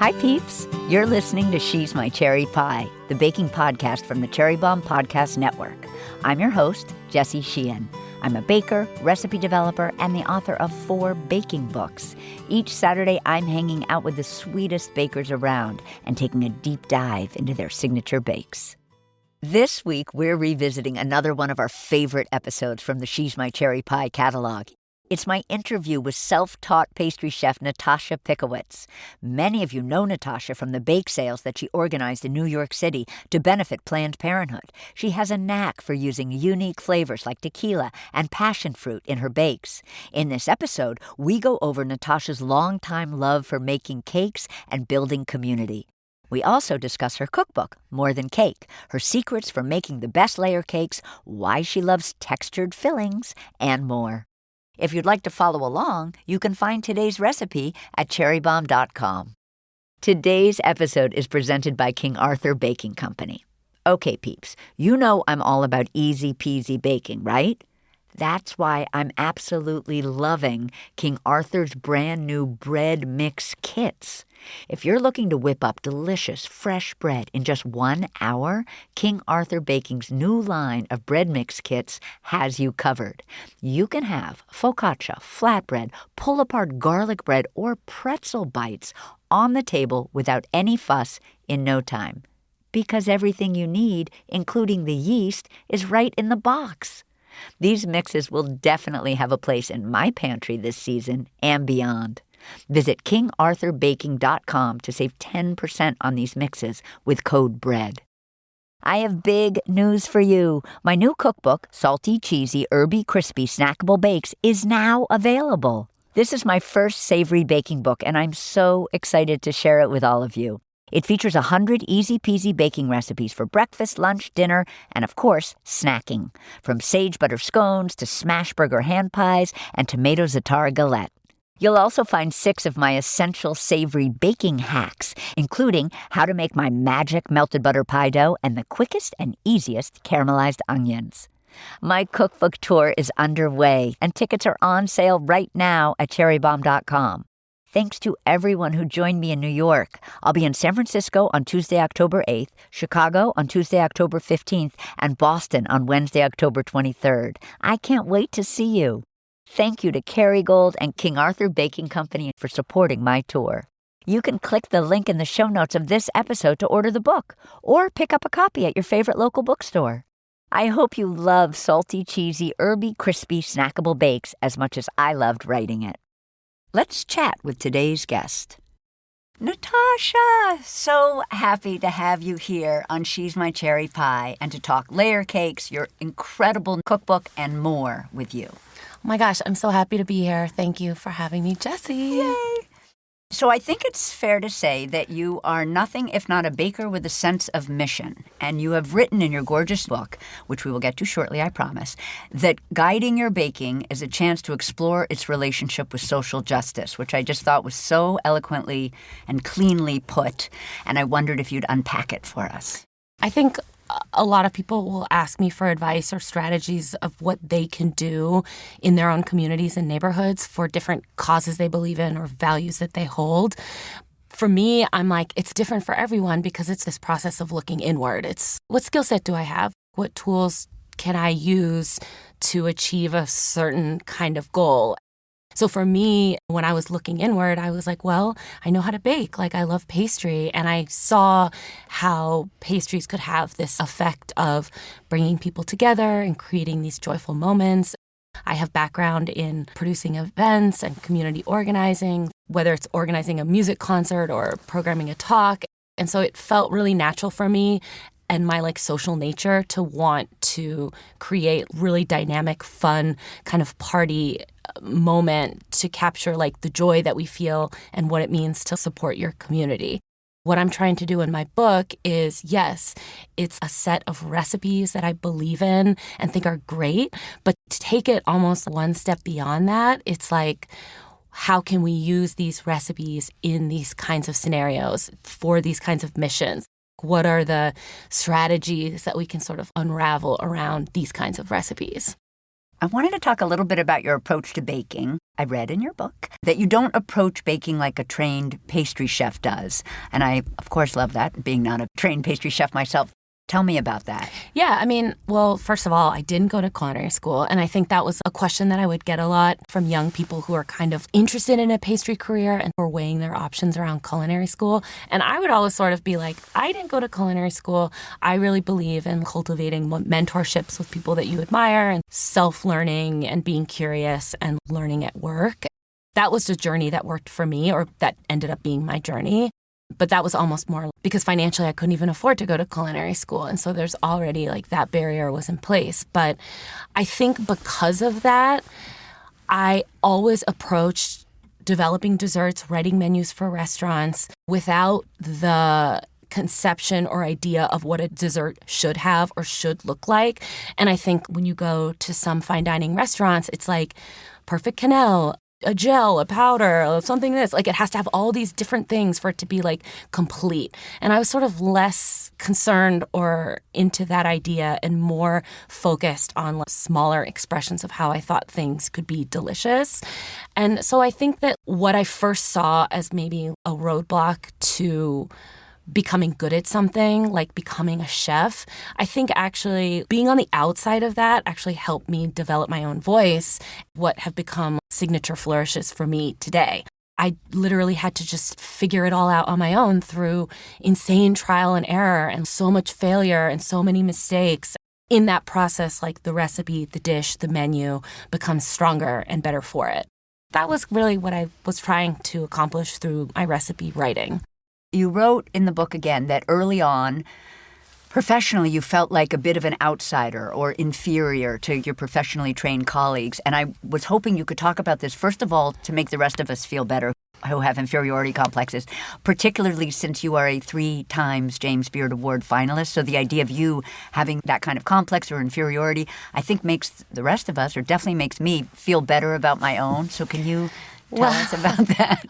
Hi, peeps. You're listening to She's My Cherry Pie, the baking podcast from the Cherry Bombe Podcast Network. I'm your host, Jessie Sheehan. I'm a baker, recipe developer, and the author of 4 baking books. Each Saturday, I'm hanging out with the sweetest bakers around and taking a deep dive into their signature bakes. This week, we're revisiting another one of our favorite episodes from the She's My Cherry Pie catalog. It's my interview with self-taught pastry chef Natasha Pickowicz. Many of you know Natasha from the bake sales that she organized in New York City to benefit Planned Parenthood. She has a knack for using unique flavors like tequila and passion fruit in her bakes. In this episode, we go over Natasha's longtime love for making cakes and building community. We also discuss her cookbook, More Than Cake, her secrets for making the best layer cakes, why she loves textured fillings, and more. If you'd like to follow along, you can find today's recipe at cherrybombe.com. Today's episode is presented by King Arthur Baking Company. Okay, peeps, you know I'm all about easy peasy baking, right? That's why I'm absolutely loving King Arthur's brand new bread mix kits. If you're looking to whip up delicious, fresh bread in just 1 hour, King Arthur Baking's new line of bread mix kits has you covered. You can have focaccia, flatbread, pull-apart garlic bread, or pretzel bites on the table without any fuss in no time. Because everything you need, including the yeast, is right in the box. These mixes will definitely have a place in my pantry this season and beyond. Visit kingarthurbaking.com to save 10% on these mixes with code BREAD. I have big news for you. My new cookbook, Salty, Cheesy, Herby, Crispy, Snackable Bakes, is now available. This is my first savory baking book, and I'm so excited to share it with all of you. It features 100 easy-peasy baking recipes for breakfast, lunch, dinner, and, of course, snacking. From sage butter scones to smash burger hand pies and tomato za'atar galette. You'll also find 6 of my essential savory baking hacks, including how to make my magic melted butter pie dough and the quickest and easiest caramelized onions. My cookbook tour is underway, and tickets are on sale right now at cherrybombe.com. Thanks to everyone who joined me in New York. I'll be in San Francisco on Tuesday, October 8th, Chicago on Tuesday, October 15th, and Boston on Wednesday, October 23rd. I can't wait to see you. Thank you to Kerrygold and King Arthur Baking Company for supporting my tour. You can click the link in the show notes of this episode to order the book, or pick up a copy at your favorite local bookstore. I hope you love salty, cheesy, herby, crispy, snackable bakes as much as I loved writing it. Let's chat with today's guest. Natasha, so happy to have you here on She's My Cherry Pie and to talk layer cakes, your incredible cookbook, and more with you. Oh my gosh, I'm so happy to be here. Thank you for having me, Jessie. Yay! So I think it's fair to say that you are nothing if not a baker with a sense of mission. And you have written in your gorgeous book, which we will get to shortly, I promise, that guiding your baking is a chance to explore its relationship with social justice, which I just thought was so eloquently and cleanly put. And I wondered if you'd unpack it for us. I think a lot of people will ask me for advice or strategies of what they can do in their own communities and neighborhoods for different causes they believe in or values that they hold. For me, I'm like, it's different for everyone because it's this process of looking inward. It's what skill set do I have? What tools can I use to achieve a certain kind of goal? So for me, when I was looking inward, I was like, well, I know how to bake. Like, I love pastry. And I saw how pastries could have this effect of bringing people together and creating these joyful moments. I have background in producing events and community organizing, whether it's organizing a music concert or programming a talk. And so it felt really natural for me and my social nature to want to create really dynamic, fun kind of party moment to capture the joy that we feel and what it means to support your community. What I'm trying to do in my book is, yes, it's a set of recipes that I believe in and think are great, but to take it almost one step beyond that, it's how can we use these recipes in these kinds of scenarios for these kinds of missions? What are the strategies that we can sort of unravel around these kinds of recipes? I wanted to talk a little bit about your approach to baking. I read in your book that you don't approach baking like a trained pastry chef does. And I, of course, love that, being not a trained pastry chef myself. Tell me about that. Yeah, I mean, well, first of all, I didn't go to culinary school. And I think that was a question that I would get a lot from young people who are kind of interested in a pastry career and were weighing their options around culinary school. And I would always sort of be like, I didn't go to culinary school. I really believe in cultivating mentorships with people that you admire and self-learning and being curious and learning at work. That was the journey that worked for me, or that ended up being my journey. But that was almost more because financially I couldn't even afford to go to culinary school. And so there's already like that barrier was in place. But I think because of that, I always approached developing desserts, writing menus for restaurants without the conception or idea of what a dessert should have or should look like. And I think when you go to some fine dining restaurants, it's like perfect cannelle, a gel, a powder, something this. Like it has to have all these different things for it to be like complete. And I was sort of less concerned or into that idea and more focused on smaller expressions of how I thought things could be delicious. And so I think that what I first saw as maybe a roadblock to becoming good at something, like becoming a chef, I think actually being on the outside of that actually helped me develop my own voice, what have become signature flourishes for me today. I literally had to just figure it all out on my own through insane trial and error and so much failure and so many mistakes. In that process, like the recipe, the dish, the menu becomes stronger and better for it. That was really what I was trying to accomplish through my recipe writing. You wrote in the book again that early on, professionally, you felt like a bit of an outsider or inferior to your professionally trained colleagues. And I was hoping you could talk about this, first of all, to make the rest of us feel better who have inferiority complexes, particularly since you are a 3 times James Beard Award finalist. So the idea of you having that kind of complex or inferiority, I think makes the rest of us, or definitely makes me, feel better about my own. So can you tell us about that?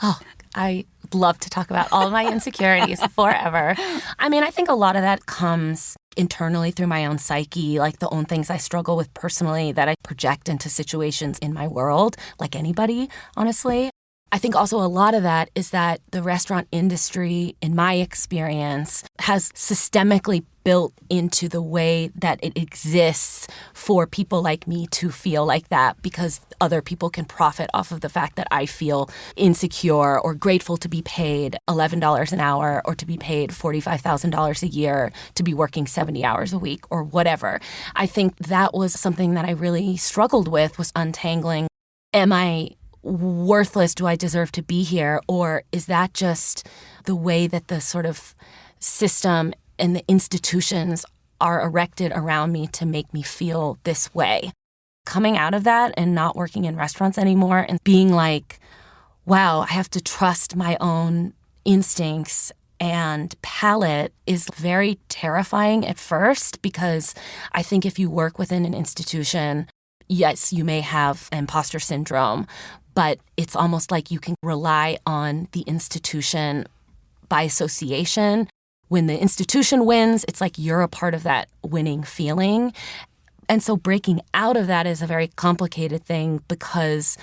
I love to talk about all of my insecurities forever. I mean, I think a lot of that comes internally through my own psyche, like the own things I struggle with personally that I project into situations in my world, like anybody, honestly. I think also a lot of that is that the restaurant industry, in my experience, has systemically built into the way that it exists for people like me to feel like that, because other people can profit off of the fact that I feel insecure or grateful to be paid $11 an hour or to be paid $45,000 a year to be working 70 hours a week or whatever. I think that was something that I really struggled with, was untangling. Am I worthless? Do I deserve to be here? Or is that just the way that the sort of system and the institutions are erected around me to make me feel this way? Coming out of that and not working in restaurants anymore and being like, wow, I have to trust my own instincts and palate is very terrifying at first, because I think if you work within an institution, yes, you may have imposter syndrome, but it's almost like you can rely on the institution by association. When the institution wins, it's like you're a part of that winning feeling. And so breaking out of that is a very complicated thing, because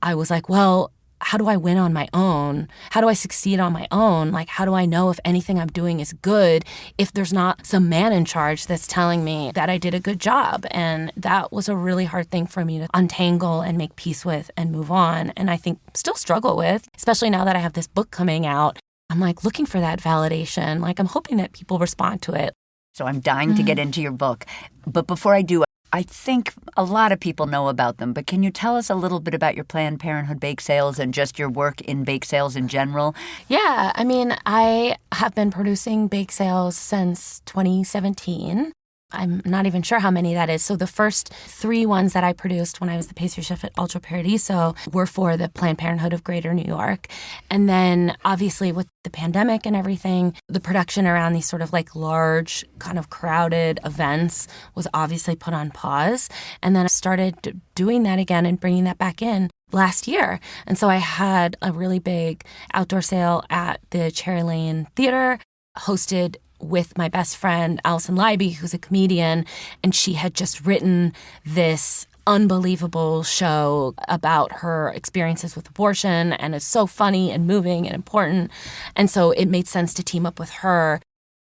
I was like, well, how do I win on my own? How do I succeed on my own? Like, how do I know if anything I'm doing is good if there's not some man in charge that's telling me that I did a good job? And that was a really hard thing for me to untangle and make peace with and move on. And I think still struggle with, especially now that I have this book coming out. I'm like looking for that validation. Like, I'm hoping that people respond to it. So I'm dying to get into your book. But before I do, I think a lot of people know about them, but can you tell us a little bit about your Planned Parenthood bake sales and just your work in bake sales in general? Yeah, I mean, I have been producing bake sales since 2017. I'm not even sure how many that is. So the first 3 ones that I produced when I was the pastry chef at Ultra Paradiso were for the Planned Parenthood of Greater New York. And then obviously with the pandemic and everything, the production around these sort of like large kind of crowded events was obviously put on pause. And then I started doing that again and bringing that back in last year. And so I had a really big outdoor sale at the Cherry Lane Theater, hosted with my best friend, Allison Leiby, who's a comedian, and she had just written this unbelievable show about her experiences with abortion, and it's so funny and moving and important. And so it made sense to team up with her.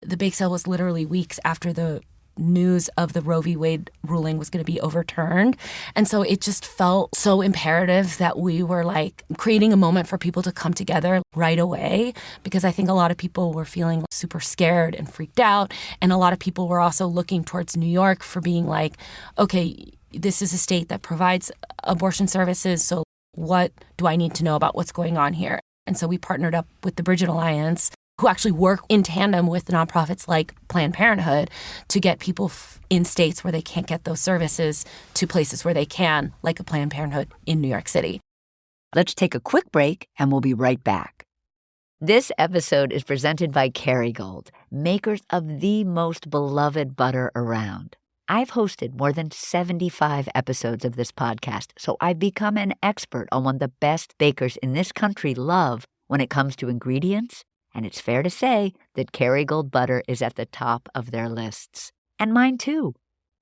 The bake sale was literally weeks after the news of the Roe v. Wade ruling was going to be overturned. And so it just felt so imperative that we were like creating a moment for people to come together right away, because I think a lot of people were feeling super scared and freaked out. And a lot of people were also looking towards New York for being like, okay, this is a state that provides abortion services. So what do I need to know about what's going on here? And so we partnered up with the Bridget Alliance, who actually work in tandem with nonprofits like Planned Parenthood to get people in states where they can't get those services to places where they can, like a Planned Parenthood in New York City. Let's take a quick break and we'll be right back. This episode is presented by Kerrygold, makers of the most beloved butter around. I've hosted more than 75 episodes of this podcast, so I've become an expert on what the best bakers in this country love when it comes to ingredients. And it's fair to say that Kerrygold butter is at the top of their lists. And mine too.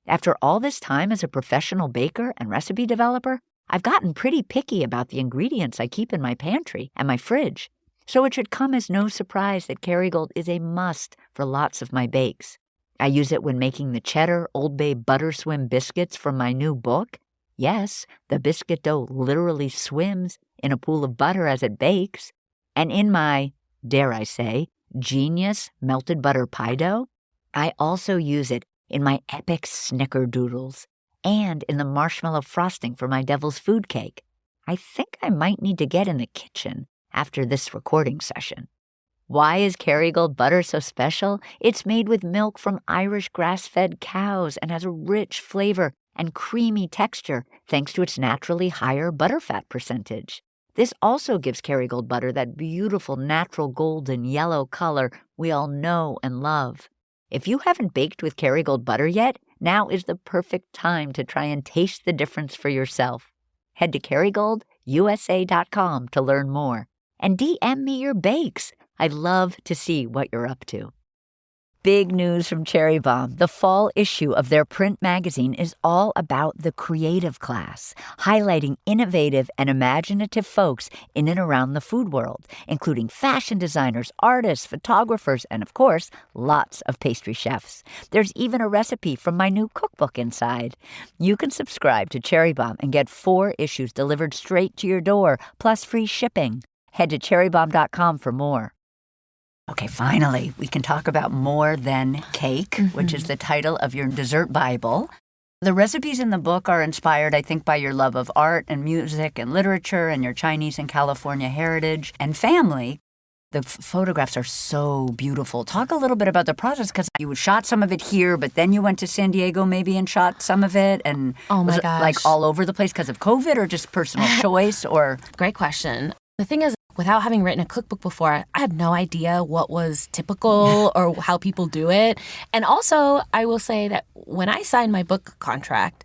After all this time as a professional baker and recipe developer, I've gotten pretty picky about the ingredients I keep in my pantry and my fridge. So it should come as no surprise that Kerrygold is a must for lots of my bakes. I use it when making the cheddar Old Bay butter swim biscuits from my new book. Yes, the biscuit dough literally swims in a pool of butter as it bakes. And in my, dare I say, genius melted butter pie dough, I also use it in my epic snickerdoodles and in the marshmallow frosting for my devil's food cake. I think I might need to get in the kitchen after this recording session. Why is Kerrygold butter so special? It's made with milk from Irish grass-fed cows and has a rich flavor and creamy texture thanks to its naturally higher butterfat percentage. This also gives Kerrygold butter that beautiful natural golden yellow color we all know and love. If you haven't baked with Kerrygold butter yet, now is the perfect time to try and taste the difference for yourself. Head to KerrygoldUSA.com to learn more. And DM me your bakes. I'd love to see what you're up to. Big news from Cherry Bombe. The fall issue of their print magazine is all about the creative class, highlighting innovative and imaginative folks in and around the food world, including fashion designers, artists, photographers, and of course, lots of pastry chefs. There's even a recipe from my new cookbook inside. You can subscribe to Cherry Bombe and get 4 issues delivered straight to your door, plus free shipping. Head to cherrybombe.com for more. Okay, finally, we can talk about More Than Cake, which is the title of your dessert Bible. The recipes in the book are inspired, I think, by your love of art and music and literature and your Chinese and California heritage and family. The photographs are so beautiful. Talk a little bit about the process, because you shot some of it here, but then you went to San Diego maybe and shot some of it. And oh my was gosh. It like all over the place because of COVID or just personal choice? Or Great question. The thing is, without having written a cookbook before, I had no idea what was typical or how people do it. And also, I will say that when I signed my book contract,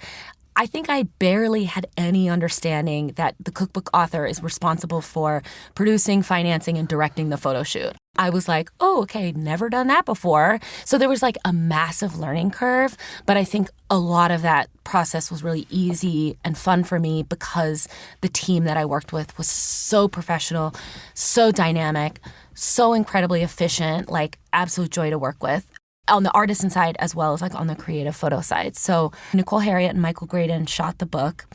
I think I barely had any understanding that the cookbook author is responsible for producing, financing, and directing the photo shoot. I was like, oh, okay, never done that before. So there was like a massive learning curve. But I think a lot of that process was really easy and fun for me because the team that I worked with was so professional, so dynamic, so incredibly efficient, like absolute joy to work with. On the artisan side as well as like on the creative photo side. So Nicole Harriott and Michael Graydon shot the book.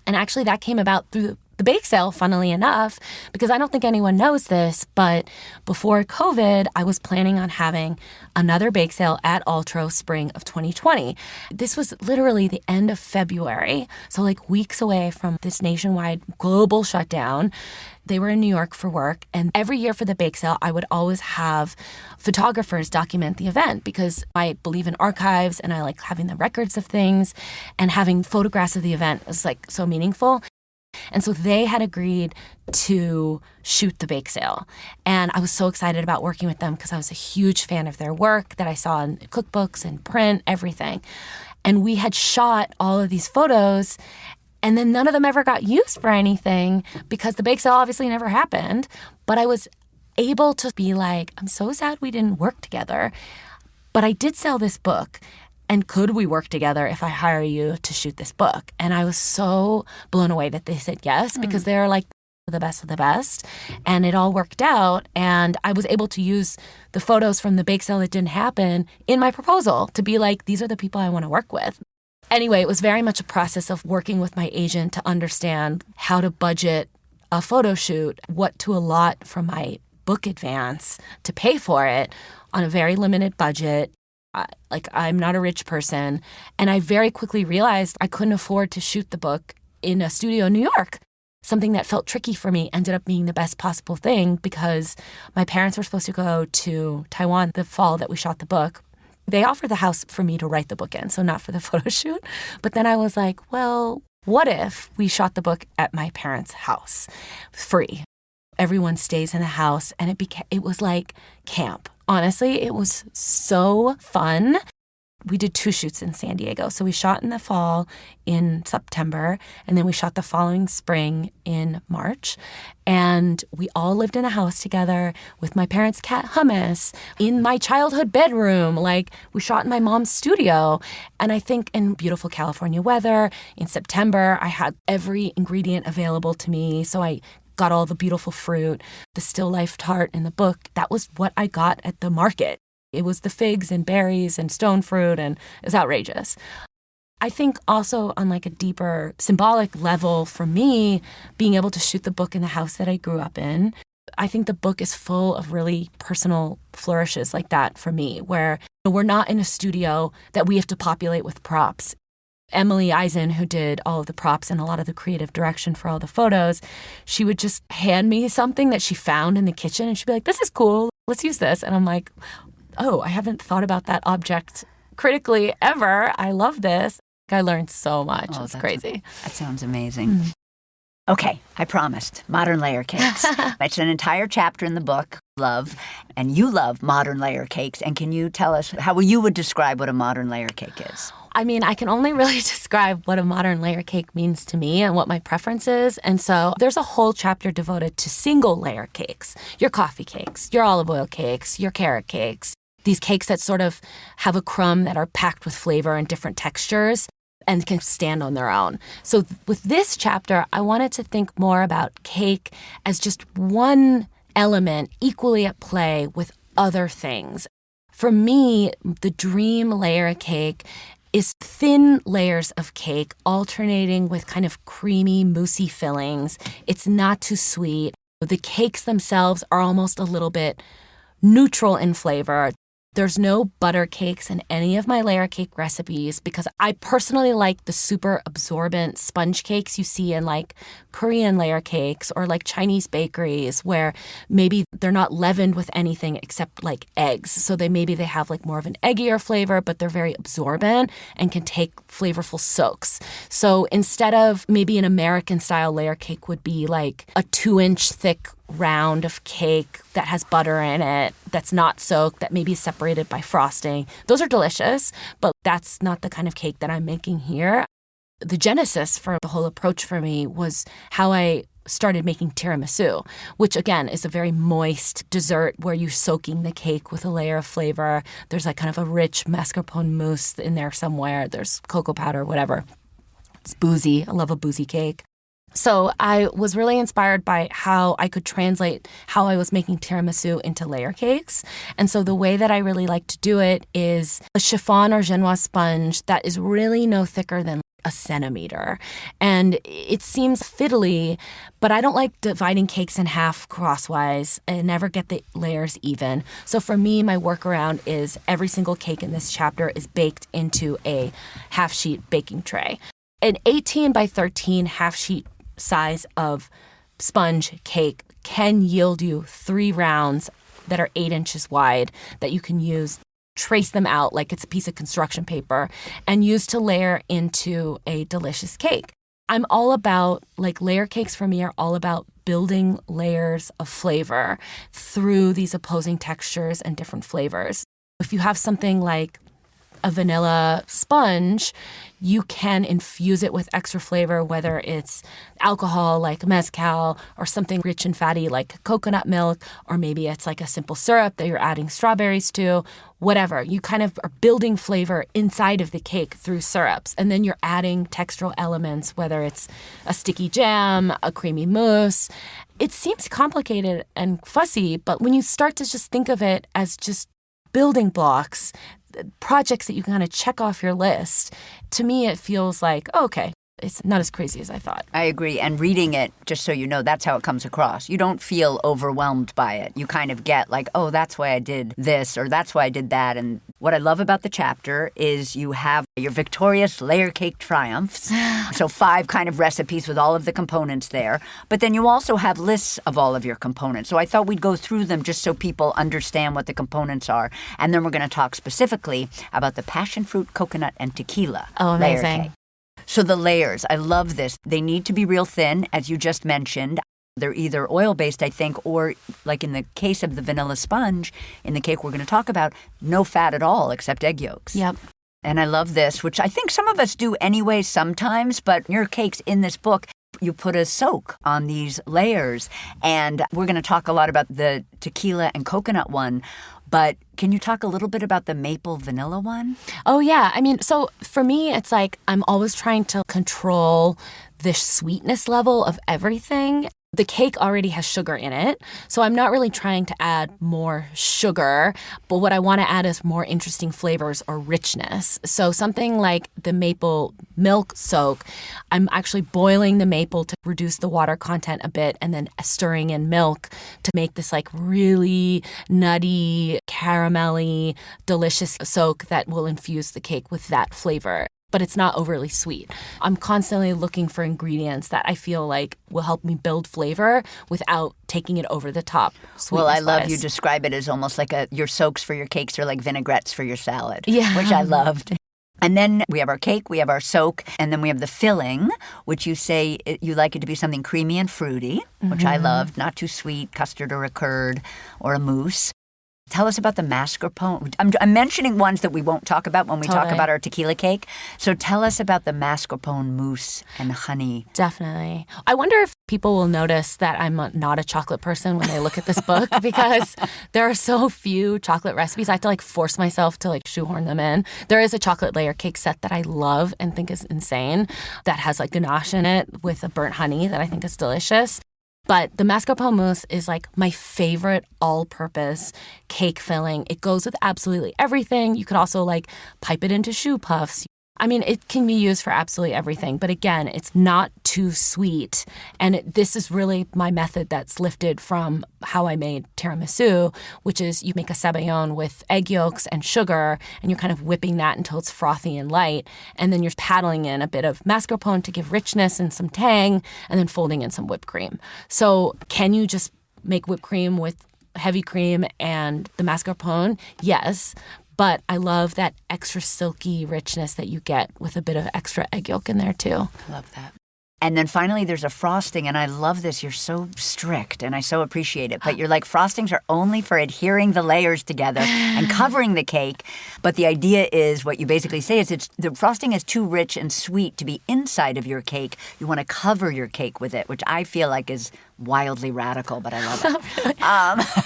And actually that came about through the bake sale, funnily enough, because I don't think anyone knows this, but before COVID, I was planning on having another bake sale at Altro spring of 2020. This was literally the end of February, so like weeks away from this nationwide global shutdown. They were in New York for work, and every year for the bake sale, I would always have photographers document the event because I believe in archives and I like having the records of things, and having photographs of the event was like so meaningful. And so they had agreed to shoot the bake sale. And I was so excited about working with them because I was a huge fan of their work that I saw in cookbooks and print, everything. And we had shot all of these photos, and then none of them ever got used for anything because the bake sale obviously never happened. But I was able to be like, I'm so sad we didn't work together. But I did sell this book. And could we work together if I hire you to shoot this book? And I was so blown away that they said yes, because they're like the best of the best. And it all worked out. And I was able to use the photos from the bake sale that didn't happen in my proposal to be like, these are the people I want to work with. Anyway, it was very much a process of working with my agent to understand how to budget a photo shoot, what to allot from my book advance to pay for it on a very limited budget. I'm not a rich person. And I very quickly realized I couldn't afford to shoot the book in a studio in New York. Something that felt tricky for me ended up being the best possible thing, because my parents were supposed to go to Taiwan the fall that we shot the book. They offered the house for me to write the book in, so not for the photo shoot. But then I was like, well, what if we shot the book at my parents' house free? Everyone stays in the house, and it was like camp. Honestly, it was so fun. We did 2 shoots in San Diego. So we shot in the fall in September, and then we shot the following spring in March. And we all lived in a house together with my parents' cat Hummus in my childhood bedroom. Like, we shot in my mom's studio. And I think in beautiful California weather, in September, I had every ingredient available to me. So I got all the beautiful fruit, the still life tart in the book. That was what I got at the market. It was the figs and berries and stone fruit, and it was outrageous. I think also on like a deeper symbolic level for me, being able to shoot the book in the house that I grew up in, I think the book is full of really personal flourishes like that for me, where we're not in a studio that we have to populate with props. Emily Eisen, who did all of the props and a lot of the creative direction for all the photos, she would just hand me something that she found in the kitchen, and she'd be like, this is cool, let's use this. And I'm like, oh, I haven't thought about that object critically ever. I love this. I learned so much. It's crazy. That sounds amazing. Okay, I promised. Modern layer cakes. It's an entire chapter in the book, love, and you love modern layer cakes. And can you tell us how you would describe what a modern layer cake is? I mean, I can only really describe what a modern layer cake means to me and what my preference is. And so there's a whole chapter devoted to single layer cakes, your coffee cakes, your olive oil cakes, your carrot cakes, these cakes that sort of have a crumb that are packed with flavor and different textures and can stand on their own. So with this chapter, I wanted to think more about cake as just one element equally at play with other things. For me, the dream layer cake is thin layers of cake alternating with kind of creamy, moussey fillings. It's not too sweet. The cakes themselves are almost a little bit neutral in flavor. There's no butter cakes in any of my layer cake recipes because I personally like the super absorbent sponge cakes you see in like Korean layer cakes or like Chinese bakeries where maybe they're not leavened with anything except like eggs. So they have like more of an eggier flavor, but they're very absorbent and can take flavorful soaks. So instead of maybe an American style layer cake would be like a 2-inch thick round of cake that has butter in it, that's not soaked, that maybe is separated by frosting. Those are delicious, but that's not the kind of cake that I'm making here. The genesis for the whole approach for me was how I started making tiramisu, which again is a very moist dessert where you're soaking the cake with a layer of flavor. There's like kind of a rich mascarpone mousse in there somewhere. There's cocoa powder, whatever. It's boozy. I love a boozy cake. So I was really inspired by how I could translate how I was making tiramisu into layer cakes. And so the way that I really like to do it is a chiffon or genoise sponge that is really no thicker than a centimeter. And it seems fiddly, but I don't like dividing cakes in half crosswise and never get the layers even. So for me, my workaround is every single cake in this chapter is baked into a half-sheet baking tray. An 18 by 13 half-sheet size of sponge cake can yield you 3 rounds that are 8 inches wide that you can use, trace them out like it's a piece of construction paper, and use to layer into a delicious cake. I'm all about, like, layer cakes for me are all about building layers of flavor through these opposing textures and different flavors. If you have something like a vanilla sponge, you can infuse it with extra flavor, whether it's alcohol like mezcal or something rich and fatty like coconut milk, or maybe it's like a simple syrup that you're adding strawberries to, whatever. You kind of are building flavor inside of the cake through syrups. And then you're adding textural elements, whether it's a sticky jam, a creamy mousse. It seems complicated and fussy, but when you start to just think of it as just building blocks, projects that you kind of check off your list, to me it feels like, okay, it's not as crazy as I thought. I agree. And reading it, just so you know, that's how it comes across. You don't feel overwhelmed by it. You kind of get like, oh, that's why I did this, or that's why I did that. And what I love about the chapter is you have your victorious layer cake triumphs. So 5 kind of recipes with all of the components there. But then you also have lists of all of your components. So I thought we'd go through them just so people understand what the components are. And then we're going to talk specifically about the passion fruit, coconut, and tequila layer cake. So the layers, I love this. They need to be real thin, as you just mentioned. They're either oil-based, I think, or like in the case of the vanilla sponge, in the cake we're going to talk about, no fat at all except egg yolks. Yep. And I love this, which I think some of us do anyway sometimes, but your cakes in this book, you put a soak on these layers. And we're going to talk a lot about the tequila and coconut one. But can you talk a little bit about the maple vanilla one? Oh, yeah. I mean, so for me, it's like I'm always trying to control the sweetness level of everything. The cake already has sugar in it, so I'm not really trying to add more sugar, but what I want to add is more interesting flavors or richness. So something like the maple milk soak, I'm actually boiling the maple to reduce the water content a bit and then stirring in milk to make this like really nutty, caramelly, delicious soak that will infuse the cake with that flavor. But it's not overly sweet. I'm constantly looking for ingredients that I feel like will help me build flavor without taking it over the top. Well, I love you describe it as almost like your soaks for your cakes are like vinaigrettes for your salad, yeah, which I loved. And then we have our cake, we have our soak, and then we have the filling, which you say you like it to be something creamy and fruity, which I loved, not too sweet, custard or a curd or a mousse. Tell us about the mascarpone. I'm mentioning ones that we won't talk about when we talk about our tequila cake. So tell us about the mascarpone mousse and honey. Definitely. I wonder if people will notice that I'm not a chocolate person when they look at this book because there are so few chocolate recipes. I have to force myself to shoehorn them in. There is a chocolate layer cake set that I love and think is insane that has ganache in it with a burnt honey that I think is delicious. But the mascarpone mousse is my favorite all-purpose cake filling. It goes with absolutely everything. You could also pipe it into choux puffs. I mean, it can be used for absolutely everything. But again, it's not too sweet. And this is really my method that's lifted from how I made tiramisu, which is you make a sabayon with egg yolks and sugar, and you're kind of whipping that until it's frothy and light. And then you're paddling in a bit of mascarpone to give richness and some tang, and then folding in some whipped cream. So can you just make whipped cream with heavy cream and the mascarpone? Yes. But I love that extra silky richness that you get with a bit of extra egg yolk in there, too. I love that. And then finally, there's a frosting, and I love this. You're so strict, and I so appreciate it. But you're frostings are only for adhering the layers together and covering the cake. But the idea is, what you basically say is the frosting is too rich and sweet to be inside of your cake. You want to cover your cake with it, which I feel like is wildly radical, but I love it.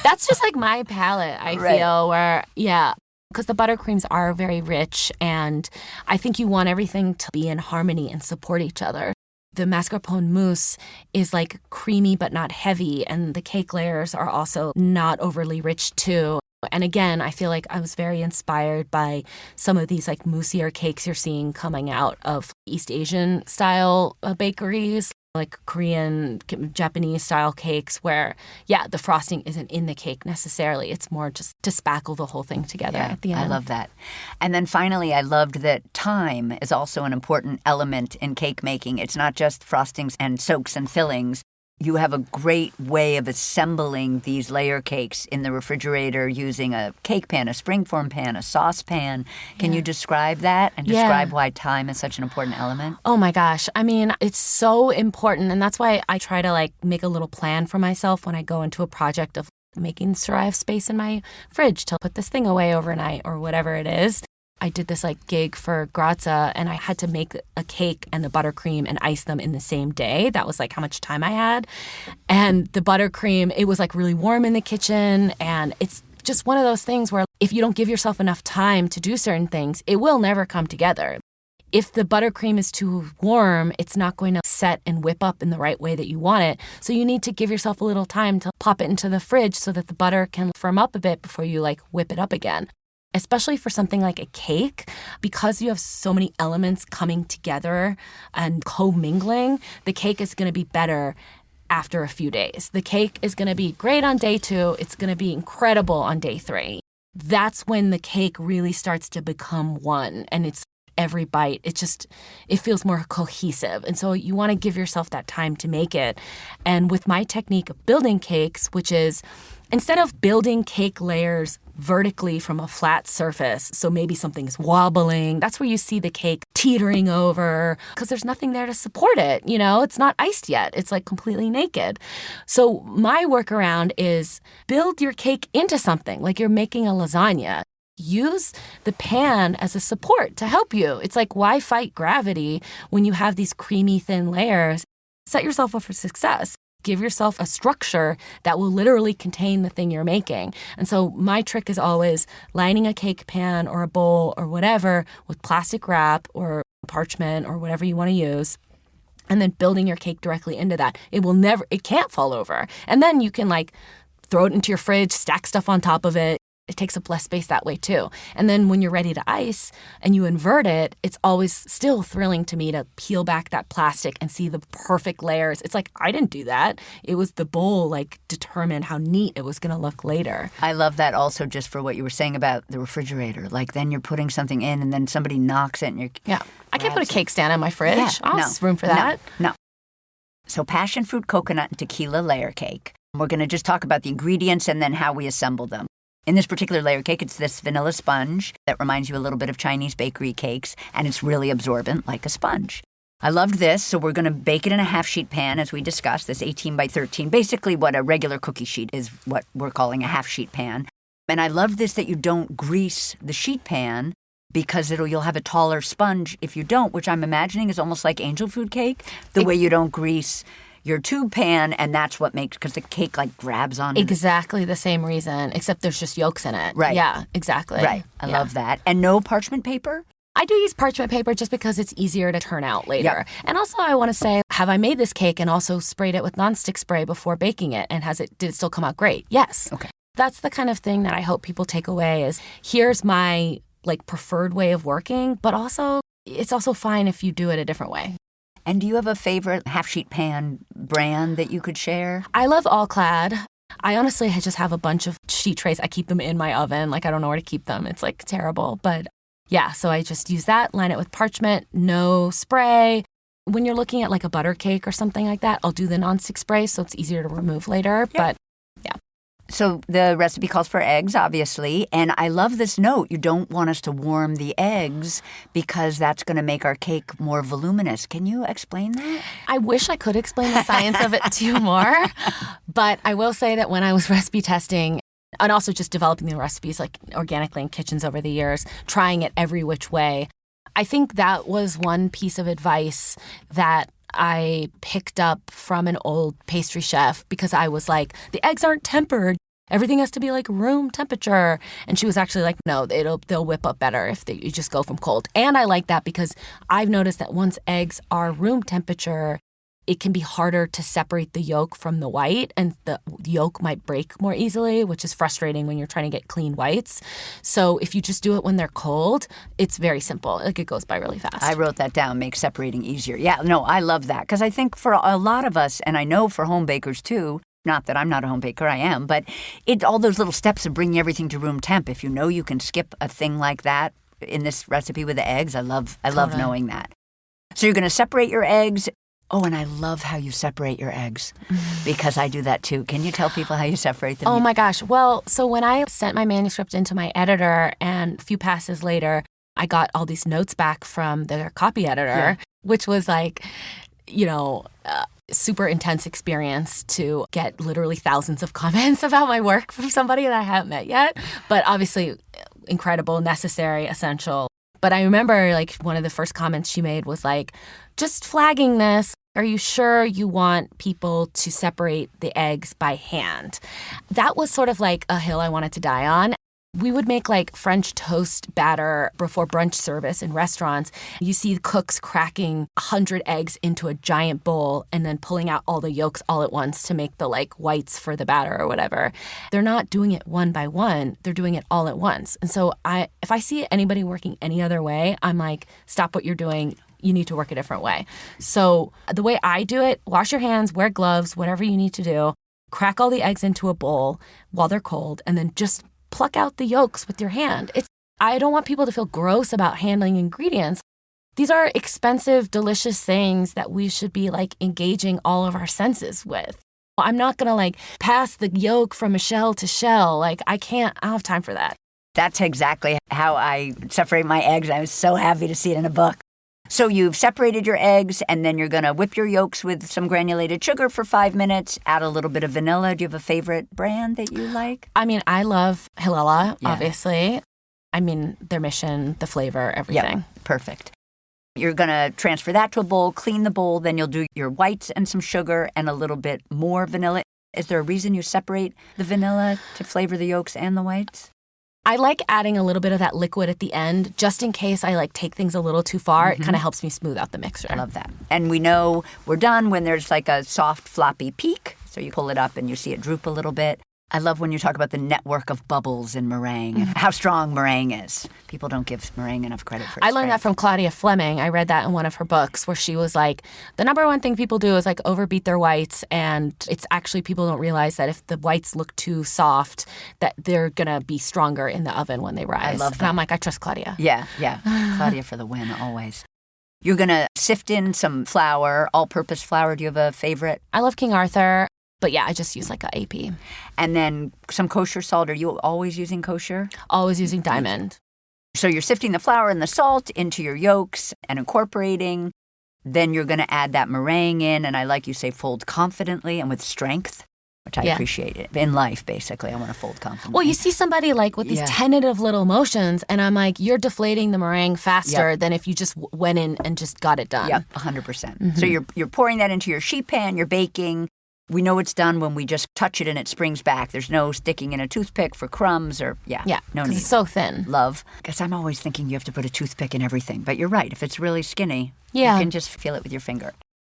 That's just my palate, I feel, where, yeah. Because the buttercreams are very rich, and I think you want everything to be in harmony and support each other. The mascarpone mousse is creamy but not heavy, and the cake layers are also not overly rich too. And again, I feel I was very inspired by some of these moussier cakes you're seeing coming out of East Asian style bakeries, Korean, Japanese style cakes where, the frosting isn't in the cake necessarily. It's more just to spackle the whole thing together at the end. I love that. And then finally, I loved that time is also an important element in cake making. It's not just frostings and soaks and fillings. You have a great way of assembling these layer cakes in the refrigerator using a cake pan, a springform pan, a saucepan. Can you describe that and describe why time is such an important element? Oh my gosh. I mean, it's so important. And that's why I try to make a little plan for myself when I go into a project of making sure I have space in my fridge to put this thing away overnight or whatever it is. I did this like gig for Grazia and I had to make a cake and the buttercream and ice them in the same day. That was like how much time I had. And the buttercream, it was like really warm in the kitchen. And it's just one of those things where if you don't give yourself enough time to do certain things, it will never come together. If the buttercream is too warm, it's not going to set and whip up in the right way that you want it. So you need to give yourself a little time to pop it into the fridge so that the butter can firm up a bit before you like whip it up again. Especially for something like a cake, because you have so many elements coming together and co-mingling, the cake is going to be better after a few days. The cake is going to be great on day 2. It's going to be incredible on day 3. That's when the cake really starts to become one, and it's every bite. It feels more cohesive. And so you want to give yourself that time to make it. And with my technique of building cakes, which is instead of building cake layers vertically from a flat surface, so maybe something's wobbling, that's where you see the cake teetering over because there's nothing there to support it. It's not iced yet. It's like completely naked. So my workaround is build your cake into something like you're making a lasagna. Use the pan as a support to help you. It's like, why fight gravity when you have these creamy, thin layers? Set yourself up for success. Give yourself a structure that will literally contain the thing you're making. And so my trick is always lining a cake pan or a bowl or whatever with plastic wrap or parchment or whatever you want to use, and then building your cake directly into that. It can't fall over. And then you can like throw it into your fridge, stack stuff on top of it. It takes up less space that way too. And then when you're ready to ice and you invert it, it's always still thrilling to me to peel back that plastic and see the perfect layers. It's like, I didn't do that. It was the bowl like determined how neat it was going to look later. I love that also just for what you were saying about the refrigerator. Like then you're putting something in and then somebody knocks it and you're... Yeah. I can't put a cake stand in my fridge. Yeah, There's room for that. No. So passion fruit, coconut, and tequila layer cake. We're going to just talk about the ingredients and then how we assemble them. In this particular layer cake, it's this vanilla sponge that reminds you a little bit of Chinese bakery cakes, and it's really absorbent like a sponge. I loved this, so we're going to bake it in a half-sheet pan, as we discussed, this 18 by 13, basically what a regular cookie sheet is what we're calling a half-sheet pan. And I love this that you don't grease the sheet pan because you'll have a taller sponge if you don't, which I'm imagining is almost like angel food cake, the way you don't grease your tube pan, and that's what makes, because the cake like grabs on exactly the same reason, except there's just yolks in it. Right. Yeah, exactly. Right. I love that. And no parchment paper? I do use parchment paper just because it's easier to turn out later. Yep. And also I want to say, have I made this cake and also sprayed it with nonstick spray before baking it? And did it still come out great? Yes. Okay. That's the kind of thing that I hope people take away is here's my like preferred way of working, but also it's also fine if you do it a different way. And do you have a favorite half-sheet pan brand that you could share? I love All Clad. I honestly just have a bunch of sheet trays. I keep them in my oven. Like, I don't know where to keep them. It's, like, terrible. But, yeah, so I just use that, line it with parchment, no spray. When you're looking at, like, a butter cake or something like that, I'll do the nonstick spray so it's easier to remove later. Yep. But, yeah. So the recipe calls for eggs, obviously, and I love this note. You don't want us to warm the eggs because that's going to make our cake more voluminous. Can you explain that? I wish I could explain the science of it to you more, but I will say that when I was recipe testing and also just developing the recipes like organically in kitchens over the years, trying it every which way, I think that was one piece of advice that I picked up from an old pastry chef because I was like, the eggs aren't tempered. Everything has to be like room temperature. And she was actually like, no, they'll whip up better if you just go from cold. And I like that because I've noticed that once eggs are room temperature, it can be harder to separate the yolk from the white, and the yolk might break more easily, which is frustrating when you're trying to get clean whites. So if you just do it when they're cold, it's very simple. Like, it goes by really fast. I wrote that down, make separating easier. Yeah, no, I love that because I think for a lot of us, and I know for home bakers too, not that I'm not a home baker, I am, but all those little steps of bringing everything to room temp, if you know you can skip a thing like that in this recipe with the eggs, I love knowing that. So you're going to separate your eggs. Oh, and I love how you separate your eggs because I do that too. Can you tell people how you separate them? Oh my gosh. Well, so when I sent my manuscript into my editor and a few passes later, I got all these notes back from the copy editor, which was like, super intense experience to get literally thousands of comments about my work from somebody that I haven't met yet. But obviously, incredible, necessary, essential. But I remember like one of the first comments she made was like, just flagging this. Are you sure you want people to separate the eggs by hand? That was sort of like a hill I wanted to die on. We would make like French toast batter before brunch service in restaurants. You see cooks cracking 100 eggs into a giant bowl and then pulling out all the yolks all at once to make the like whites for the batter or whatever. They're not doing it one by one. They're doing it all at once. And so if I see anybody working any other way, I'm like, stop what you're doing. You need to work a different way. So the way I do it, wash your hands, wear gloves, whatever you need to do. Crack all the eggs into a bowl while they're cold and then just pluck out the yolks with your hand. I don't want people to feel gross about handling ingredients. These are expensive, delicious things that we should be like engaging all of our senses with. I'm not going to like pass the yolk from a shell to shell. Like I don't have time for that. That's exactly how I separate my eggs. I was so happy to see it in a book. So you've separated your eggs, and then you're going to whip your yolks with some granulated sugar for 5 minutes, add a little bit of vanilla. Do you have a favorite brand that you like? I mean, I love Hilala, obviously. I mean, their mission, the flavor, everything. Yep, perfect. You're going to transfer that to a bowl, clean the bowl, then you'll do your whites and some sugar and a little bit more vanilla. Is there a reason you separate the vanilla to flavor the yolks and the whites? I like adding a little bit of that liquid at the end, just in case I like take things a little too far. It kind of helps me smooth out the mixture. I love that. And we know we're done when there's like a soft, floppy peak. So you pull it up and you see it droop a little bit. I love when you talk about the network of bubbles in meringue and how strong meringue is. People don't give meringue enough credit for its I learned that from Claudia Fleming. I read that in one of her books where she was like, the number one thing people do is like overbeat their whites, and it's actually people don't realize that if the whites look too soft, that they're going to be stronger in the oven when they rise. I love that. And I'm like, I trust Claudia. Yeah. Claudia for the win, always. You're going to sift in some flour, all-purpose flour. Do you have a favorite? I love King Arthur. But yeah, I just use like a AP. And then some kosher salt. Are you always using kosher? Always using Diamond. So you're sifting the flour and the salt into your yolks and incorporating. Then you're going to add that meringue in. And I like you say fold confidently and with strength, which I appreciate it. In life, basically, I want to fold confidently. Well, you see somebody like with these tentative little motions, and I'm like, you're deflating the meringue faster than if you just went in and just got it done. Yep, 100%. So you're pouring that into your sheet pan, you're baking. We know it's done when we just touch it and it springs back. There's no sticking in a toothpick for crumbs or, no need. It's so thin. Love. Because I'm always thinking you have to put a toothpick in everything. But you're right. If it's really skinny, you can just feel it with your finger.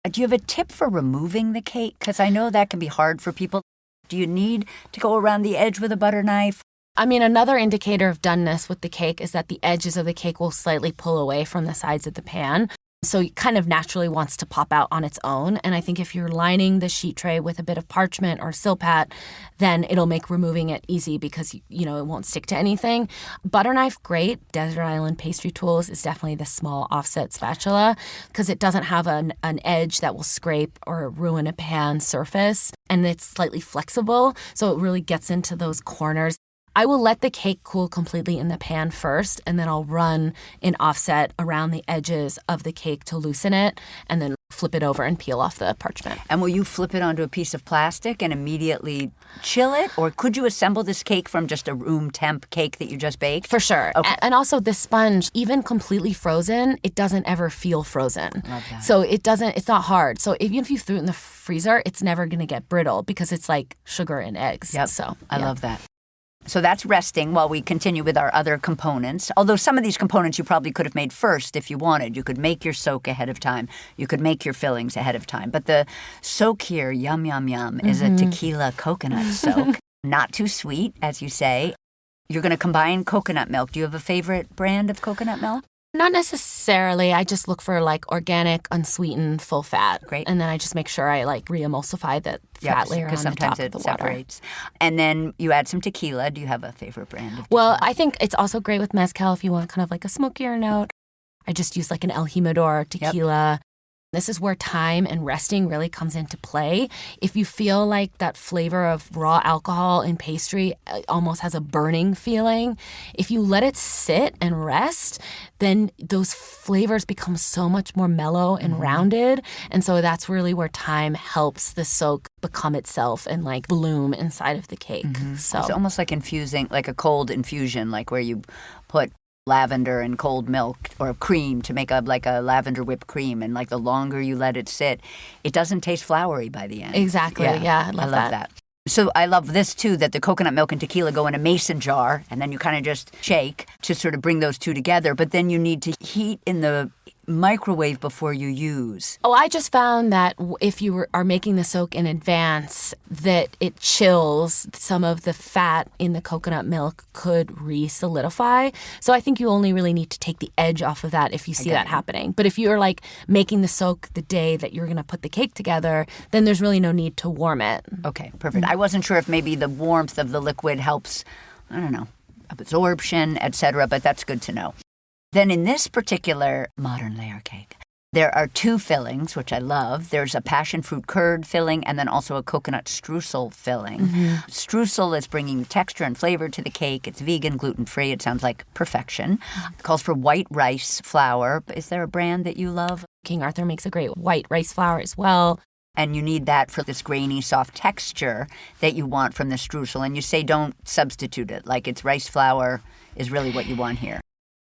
Do you have a tip for removing the cake? Because I know that can be hard for people. Do you need to go around the edge with a butter knife? I mean, another indicator of doneness with the cake is that the edges of the cake will slightly pull away from the sides of the pan. So it kind of naturally wants to pop out on its own. And I think if you're lining the sheet tray with a bit of parchment or silpat, then it'll make removing it easy because, it won't stick to anything. Butter knife, great. Desert Island Pastry Tools is definitely the small offset spatula because it doesn't have an edge that will scrape or ruin a pan surface. And it's slightly flexible, so it really gets into those corners. I will let the cake cool completely in the pan first, and then I'll run an offset around the edges of the cake to loosen it, and then flip it over and peel off the parchment. And will you flip it onto a piece of plastic and immediately chill it? Or could you assemble this cake from just a room temp cake that you just baked? For sure. Okay. And also this sponge, even completely frozen, it doesn't ever feel frozen. Love that. So it's not hard. So even if you threw it in the freezer, it's never going to get brittle because it's like sugar and eggs. Yep. So I love that. So that's resting while we continue with our other components. Although some of these components you probably could have made first if you wanted. You could make your soak ahead of time. You could make your fillings ahead of time. But the soak here, yum, yum, yum, is a tequila coconut soak. Not too sweet, as you say. You're going to combine coconut milk. Do you have a favorite brand of coconut milk? Not necessarily. I just look for like organic, unsweetened, full fat. Great. And then I just make sure I like re-emulsify the fat layer on the top of the water. Separates. And then you add some tequila. Do you have a favorite brand of tequila? Well, I think it's also great with mezcal if you want kind of like a smokier note. I just use like an El Jimador tequila. Yep. This is where time and resting really comes into play. If you feel like that flavor of raw alcohol in pastry almost has a burning feeling, if you let it sit and rest, then those flavors become so much more mellow and rounded. And so that's really where time helps the soak become itself and like bloom inside of the cake. So It's almost like infusing, like a cold infusion, like where you put lavender and cold milk or cream to make like a lavender whipped cream, and like the longer you let it sit, it doesn't taste floury by the end. Exactly. Yeah, I love that. So I love this too, that the coconut milk and tequila go in a mason jar, and then you kind of just shake to sort of bring those two together. But then you need to heat in the microwave before you use. Oh, I just found that if you are making the soak in advance, that it chills some of the fat in the coconut milk could re-solidify. So I think you only really need to take the edge off of that if you see that happening. But if you're like making the soak the day that you're going to put the cake together, then there's really no need to warm it. Okay, perfect. I wasn't sure if maybe the warmth of the liquid helps, I don't know, absorption, etc., but that's good to know. Then in this particular modern layer cake, there are two fillings, which I love. There's a passion fruit curd filling and then also a coconut streusel filling. Streusel is bringing texture and flavor to the cake. It's vegan, gluten-free. It sounds like perfection. It calls for white rice flour. Is there a brand that you love? King Arthur makes a great white rice flour as well. And you need that for this grainy, soft texture that you want from the streusel. And you say don't substitute it. Like it's rice flour is really what you want here.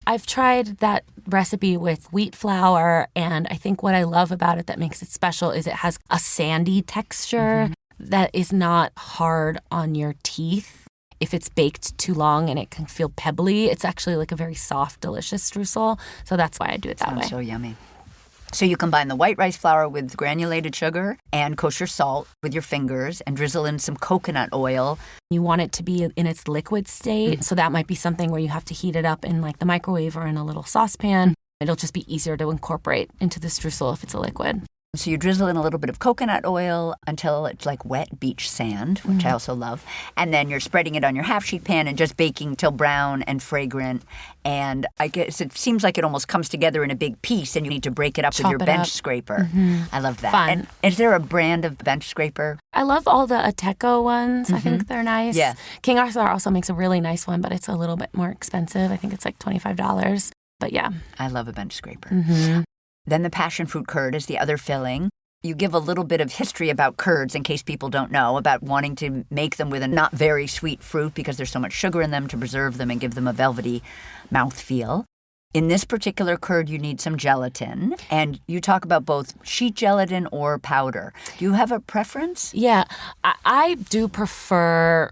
I've tried that recipe with wheat flour, and I think what I love about it that makes it special is it has a sandy texture that is not hard on your teeth. If it's baked too long and it can feel pebbly, it's actually like a very soft, delicious streusel. So that's why I do it that way. Sounds so yummy. So you combine the white rice flour with granulated sugar and kosher salt with your fingers and drizzle in some coconut oil. You want it to be in its liquid state, so that might be something where you have to heat it up in like the microwave or in a little saucepan. It'll just be easier to incorporate into the streusel if it's a liquid. So you drizzle in a little bit of coconut oil until it's like wet beach sand, which I also love. And then you're spreading it on your half-sheet pan and just baking till brown and fragrant. And I guess it seems like it almost comes together in a big piece, and you need to break it up with your bench scraper. I love that. Fun. And is there a brand of bench scraper? I love all the Ateco ones. I think they're nice. Yeah. King Arthur also makes a really nice one, but it's a little bit more expensive. I think it's like $25. But yeah. I love a bench scraper. Then the passion fruit curd is the other filling. You give a little bit of history about curds in case people don't know, about wanting to make them with a not very sweet fruit because there's so much sugar in them to preserve them and give them a velvety mouthfeel. In this particular curd, you need some gelatin, and you talk about both sheet gelatin or powder. Do you have a preference? Yeah, I do prefer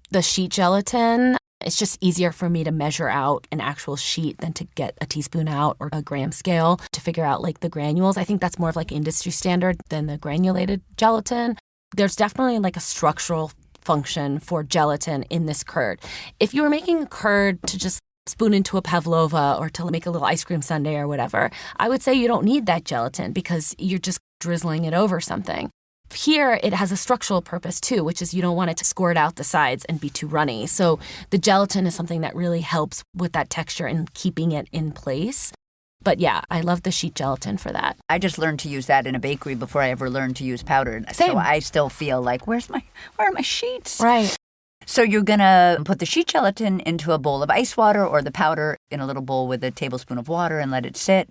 the sheet gelatin. It's just easier for me to measure out an actual sheet than to get a teaspoon out or a gram scale to figure out like the granules. I think that's more of like industry standard than the granulated gelatin. There's definitely like a structural function for gelatin in this curd. If you were making a curd to just spoon into a pavlova or to make a little ice cream sundae or whatever, I would say you don't need that gelatin because you're just drizzling it over something. Here, it has a structural purpose, too, which is you don't want it to squirt out the sides and be too runny. So the gelatin is something that really helps with that texture and keeping it in place. But yeah, I love the sheet gelatin for that. I just learned to use that in a bakery before I ever learned to use powder. Same. So I still feel like, where are my sheets? Right. So you're going to put the sheet gelatin into a bowl of ice water or the powder in a little bowl with a tablespoon of water and let it sit.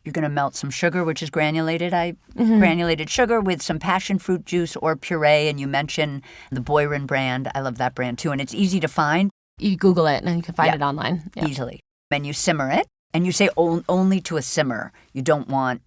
You're going to melt some sugar, which is granulated. Granulated sugar with some passion fruit juice or puree. And you mentioned the Boyron brand. I love that brand, too. And it's easy to find. You Google it and you can find it online. Yeah. Easily. And you simmer it. And you say only to a simmer. You don't want...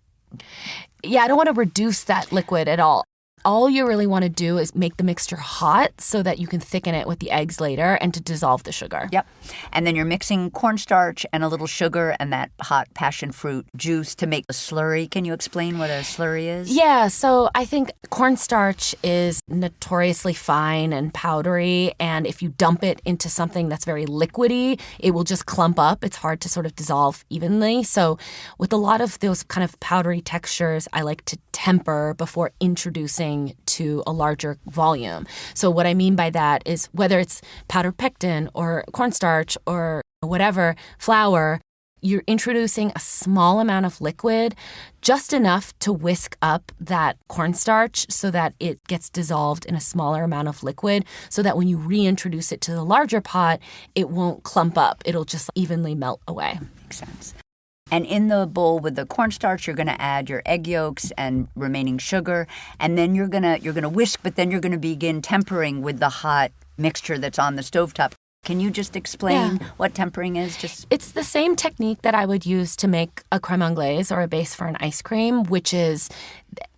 Yeah, I don't want to reduce that liquid at all. All you really want to do is make the mixture hot so that you can thicken it with the eggs later and to dissolve the sugar. Yep. And then you're mixing cornstarch and a little sugar and that hot passion fruit juice to make a slurry. Can you explain what a slurry is? Yeah, so I think cornstarch is notoriously fine and powdery, and if you dump it into something that's very liquidy, it will just clump up. It's hard to sort of dissolve evenly. So with a lot of those kind of powdery textures, I like to temper before introducing to a larger volume. So what I mean by that is whether it's powdered pectin or cornstarch or whatever, flour, you're introducing a small amount of liquid, just enough to whisk up that cornstarch so that it gets dissolved in a smaller amount of liquid so that when you reintroduce it to the larger pot, it won't clump up. It'll just evenly melt away. Makes sense. And in the bowl with the cornstarch, you're going to add your egg yolks and remaining sugar, and then you're gonna whisk, but then you're gonna begin tempering with the hot mixture that's on the stovetop. Can you just explain what tempering is? It's the same technique that I would use to make a crème anglaise or a base for an ice cream, which is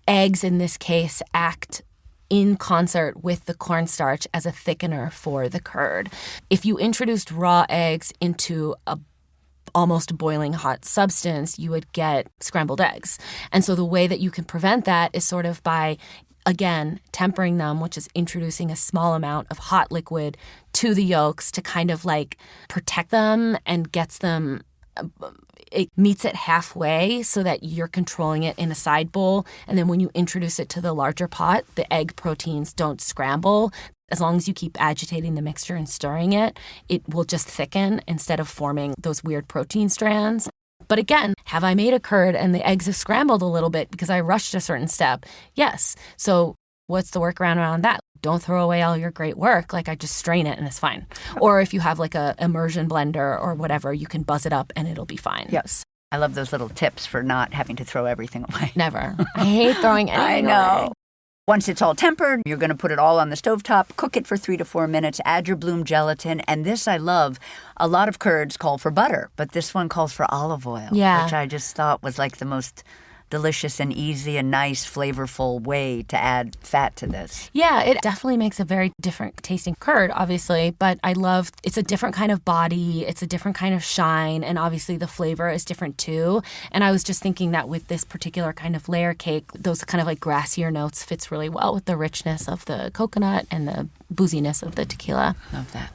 eggs in this case act in concert with the cornstarch as a thickener for the curd. If you introduced raw eggs into a almost boiling hot substance, you would get scrambled eggs. And so the way that you can prevent that is sort of by, again, tempering them, which is introducing a small amount of hot liquid to the yolks to kind of like protect them and gets them, it meets it halfway so that you're controlling it in a side bowl. And then when you introduce it to the larger pot, the egg proteins don't scramble. As long as you keep agitating the mixture and stirring it, it will just thicken instead of forming those weird protein strands. But again, have I made a curd and the eggs have scrambled a little bit because I rushed a certain step? Yes. So what's the workaround around that? Don't throw away all your great work. Like, I just strain it and it's fine. Or if you have like a immersion blender or whatever, you can buzz it up and it'll be fine. Yes. I love those little tips for not having to throw everything away. Never. I hate throwing anything away. I know. Once it's all tempered, you're going to put it all on the stovetop, cook it for 3 to 4 minutes, add your bloom gelatin. And this I love. A lot of curds call for butter, but this one calls for olive oil, which I just thought was like the most delicious and easy and nice, flavorful way to add fat to this. Yeah, it definitely makes a very different tasting curd, obviously, but I love it's a different kind of body, it's a different kind of shine, and obviously the flavor is different too. And I was just thinking that with this particular kind of layer cake, those kind of like grassier notes fits really well with the richness of the coconut and the booziness of the tequila. Love that.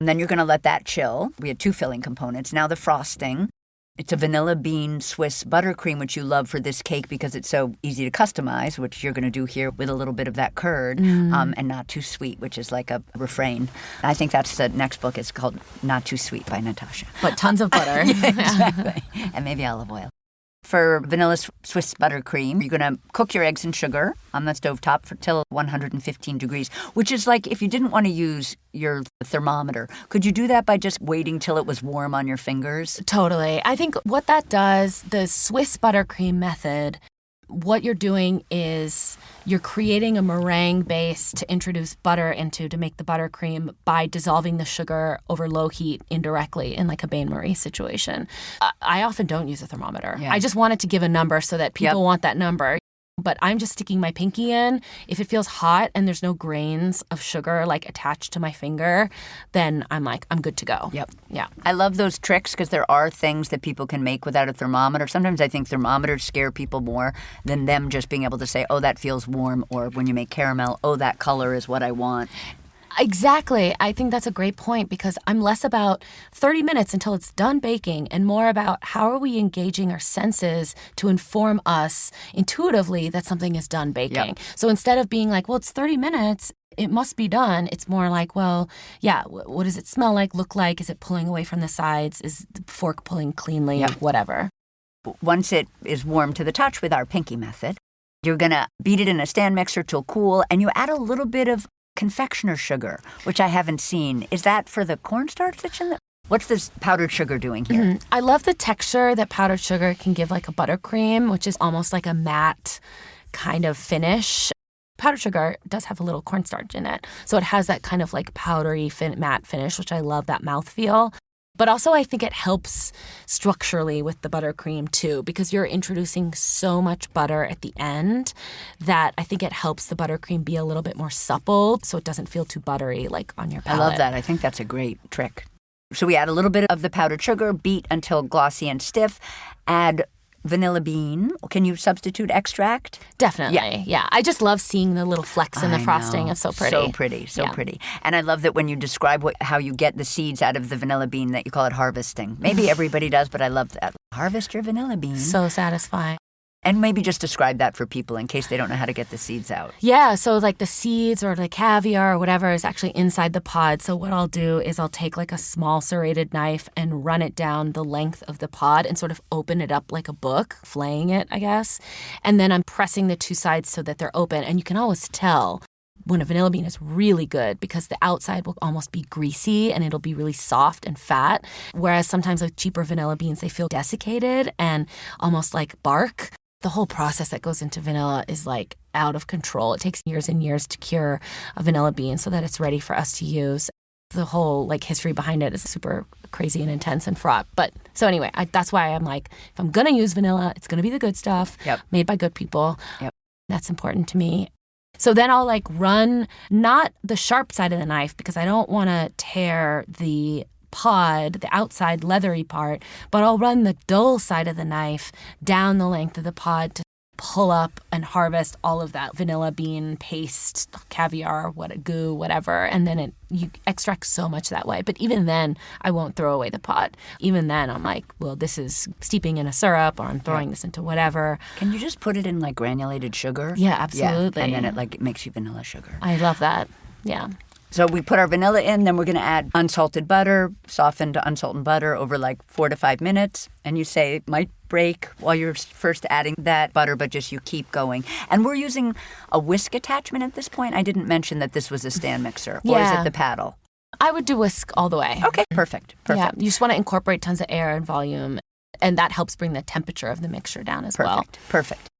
And then you're going to let that chill. We had 2 filling components. Now the frosting. It's a vanilla bean Swiss buttercream, which you love for this cake because it's so easy to customize, which you're going to do here with a little bit of that curd, and not too sweet, which is like a refrain. I think that's the next book. It's called Not Too Sweet by Natasha. But tons of butter. Yeah, exactly. And maybe olive oil. For vanilla Swiss buttercream, you're going to cook your eggs and sugar on the stovetop till 115 degrees, which is like if you didn't want to use your thermometer, could you do that by just waiting till it was warm on your fingers? Totally. I think what that does, the Swiss buttercream method, what you're doing is you're creating a meringue base to introduce butter into to make the buttercream by dissolving the sugar over low heat indirectly in like a bain-marie situation. I often don't use a thermometer. Yeah. I just wanted to give a number so that people want that number. But I'm just sticking my pinky in. If it feels hot and there's no grains of sugar like attached to my finger, then I'm like, I'm good to go. Yep. Yeah. I love those tricks because there are things that people can make without a thermometer. Sometimes I think thermometers scare people more than them just being able to say, oh, that feels warm. Or when you make caramel, oh, that color is what I want. Exactly. I think that's a great point because I'm less about 30 minutes until it's done baking and more about how are we engaging our senses to inform us intuitively that something is done baking. Yep. So instead of being like, well, it's 30 minutes, it must be done, it's more like, well, yeah, what does it smell like, look like? Is it pulling away from the sides? Is the fork pulling cleanly? Yep. Whatever. Once it is warm to the touch with our pinky method, you're going to beat it in a stand mixer till cool, and you add a little bit of confectioner sugar, which I haven't seen. Is that for the cornstarch that's in the... What's this powdered sugar doing here? Mm-hmm. I love the texture that powdered sugar can give like a buttercream, which is almost like a matte kind of finish. Powdered sugar does have a little cornstarch in it, so it has that kind of like powdery matte finish, which I love that mouthfeel. But also I think it helps structurally with the buttercream too, because you're introducing so much butter at the end that I think it helps the buttercream be a little bit more supple so it doesn't feel too buttery like on your palate. I love that. I think that's a great trick. So we add a little bit of the powdered sugar, beat until glossy and stiff, add vanilla bean. Can you substitute extract? Definitely. Yeah. I just love seeing the little flecks in the frosting. It's so pretty. So pretty. And I love that when you describe how you get the seeds out of the vanilla bean that you call it harvesting. Maybe everybody does, but I love that. Harvest your vanilla bean. So satisfying. And maybe just describe that for people in case they don't know how to get the seeds out. Yeah, so like the seeds or the caviar or whatever is actually inside the pod. So what I'll do is I'll take like a small serrated knife and run it down the length of the pod and sort of open it up like a book, flaying it, I guess. And then I'm pressing the two sides so that they're open. And you can always tell when a vanilla bean is really good because the outside will almost be greasy and it'll be really soft and fat. Whereas sometimes with cheaper vanilla beans, they feel desiccated and almost like bark. The whole process that goes into vanilla is like out of control. It takes years and years to cure a vanilla bean so that it's ready for us to use. The whole like history behind it is super crazy and intense and fraught. But so anyway, that's why I'm like, if I'm going to use vanilla, it's going to be the good stuff made by good people. Yep. That's important to me. So then I'll like run, not the sharp side of the knife because I don't want to tear the pod, the outside leathery part, but I'll run the dull side of the knife down the length of the pod to pull up and harvest all of that vanilla bean paste, caviar, goo, whatever. And then you extract so much that way. But even then, I won't throw away the pod. Even then, I'm like, well, this is steeping in a syrup or I'm throwing this into whatever. Can you just put it in like granulated sugar? Yeah, absolutely. Yeah. And then it like makes you vanilla sugar. I love that. Yeah. So we put our vanilla in, then we're going to add unsalted butter, softened unsalted butter over like 4 to 5 minutes. And you say it might break while you're first adding that butter, but just you keep going. And we're using a whisk attachment at this point. I didn't mention that this was a stand mixer. Or is it the paddle? I would do whisk all the way. Okay, perfect. Yeah, you just want to incorporate tons of air and volume. And that helps bring the temperature of the mixture down as well. Perfect.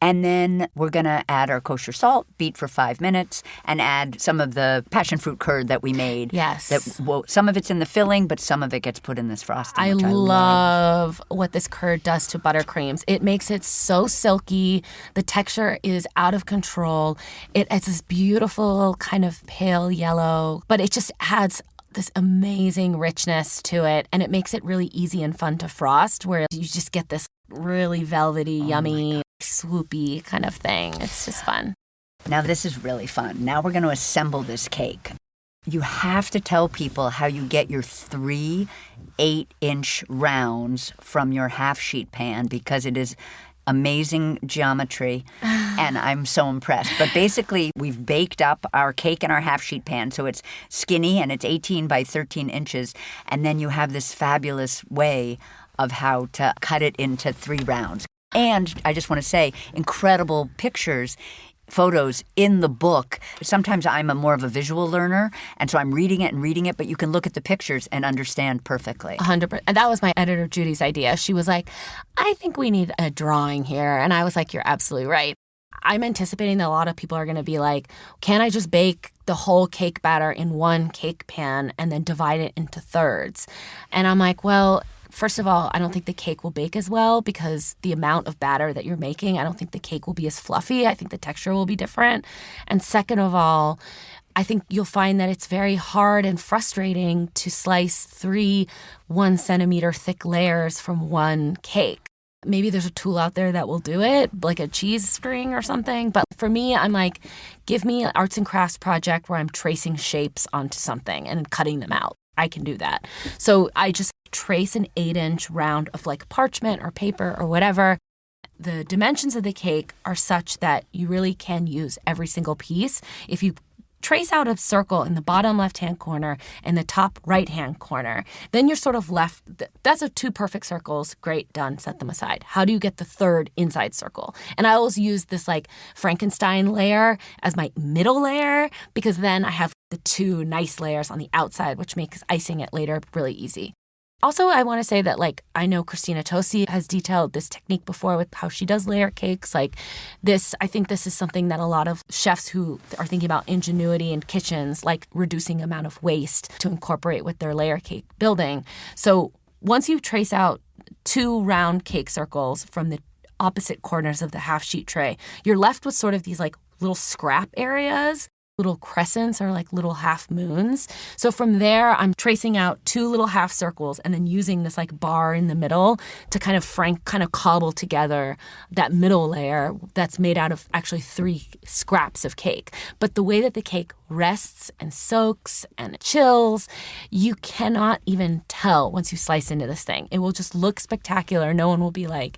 And then we're going to add our kosher salt, beat for 5 minutes, and add some of the passion fruit curd that we made. Yes. Some of it's in the filling, but some of it gets put in this frosting. I love what this curd does to buttercreams. It makes it so silky. The texture is out of control. It's this beautiful kind of pale yellow, but it just adds this amazing richness to it, and it makes it really easy and fun to frost, where you just get this really velvety, yummy, swoopy kind of thing. It's just fun. Now this is really fun. Now we're going to assemble this cake. You have to tell people how you get your 3 8-inch rounds from your half-sheet pan because it is amazing geometry, and I'm so impressed. But basically, we've baked up our cake in our half-sheet pan, so it's skinny and it's 18 by 13 inches, and then you have this fabulous way of how to cut it into 3 rounds. And I just want to say, incredible photos in the book. Sometimes I'm more of a visual learner, and so I'm reading it, but you can look at the pictures and understand perfectly. 100%. And that was my editor, Judy's idea. She was like, I think we need a drawing here. And I was like, you're absolutely right. I'm anticipating that a lot of people are going to be like, can I just bake the whole cake batter in one cake pan and then divide it into thirds? And I'm like, well, first of all, I don't think the cake will bake as well because the amount of batter that you're making, I don't think the cake will be as fluffy. I think the texture will be different. And second of all, I think you'll find that it's very hard and frustrating to slice 3 1-centimeter thick layers from one cake. Maybe there's a tool out there that will do it, like a cheese string or something. But for me, I'm like, give me an arts and crafts project where I'm tracing shapes onto something and cutting them out. I can do that. So I just trace an 8-inch round of like parchment or paper or whatever. The dimensions of the cake are such that you really can use every single piece. If you trace out a circle in the bottom left-hand corner and the top right-hand corner, then you're sort of left. That's 2 perfect circles. Great, done, set them aside. How do you get the third inside circle? And I always use this like Frankenstein layer as my middle layer because then I have the 2 nice layers on the outside, which makes icing it later really easy. Also, I want to say that, like, I know Christina Tosi has detailed this technique before with how she does layer cakes. Like this, I think this is something that a lot of chefs who are thinking about ingenuity in kitchens, like reducing amount of waste to incorporate with their layer cake building. So once you trace out 2 round cake circles from the opposite corners of the half sheet tray, you're left with sort of these like little scrap areas. Little crescents or like little half moons. So from there, I'm tracing out 2 little half circles and then using this like bar in the middle to kind of cobble together that middle layer that's made out of actually 3 scraps of cake. But the way that the cake rests and soaks and chills, you cannot even tell once you slice into this thing. It will just look spectacular. No one will be like,